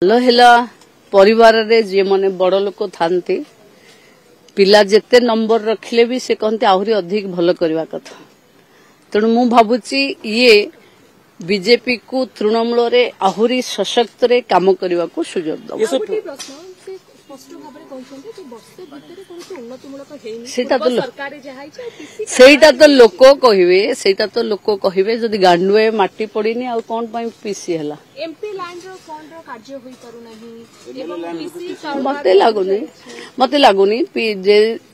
परिवार रे जे माने बड़ लोक थांती पिला जेते नंबर रखले भी से कहते आहरी अधिक भल करवा कथा तेणु मु भाबुची ये बीजेपी को तृणमूल रे आहरी सशक्त रे काम करने को सुजोग दब सेटा तो लोक कहे जदि गांडुए माटी पड़नी आ कौन पीसी है मत लगुनि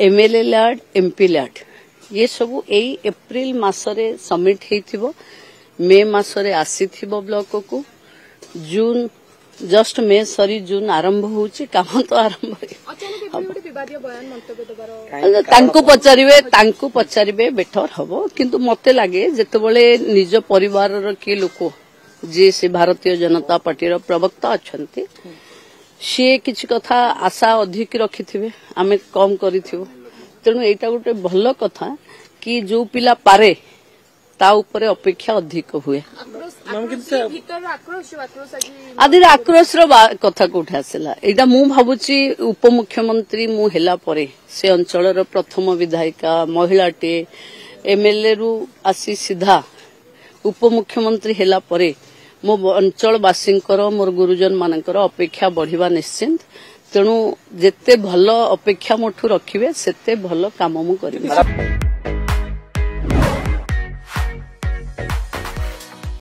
एमएलए लैंड एमपी लैंड ये सब यही एप्रिल मासरे सबमिट होइथिबो मे मासरे आसीथिबो ब्लॉक को जून जस्ट मे सरी जून आरंभ होउची काम तो आरंभ तांकु पचारिबे बेटर हबो किंतु मते लागे जेतेबेले निज परिवार रो के लोक जे से भारतीय जनता पार्टी रो प्रवक्ता अछंती से किछ कथा आशा अधिक रखिथिबे आमे कम करिथिबो तेणु एटा गोटे भल कथा कि जो पिला पारे ता उपरे अपेक्षा अधिक हुए आदि आक्रोश कथा कोठे आसला एटा मु भाबुची उपमुख्यमंत्री मु हेला परे से अंचल प्रथम विधायिका महिलाटे एमएलए रु आसी सीधा उपमुख्यमंत्री हेला परे मो अंचलवासी मोर गुरुजन मानकर अपेक्षा बढ़िबा निश्चिंत तेणु जेते भल अपेक्षा मोठू रखिबे सेते भल काम मु करिबे।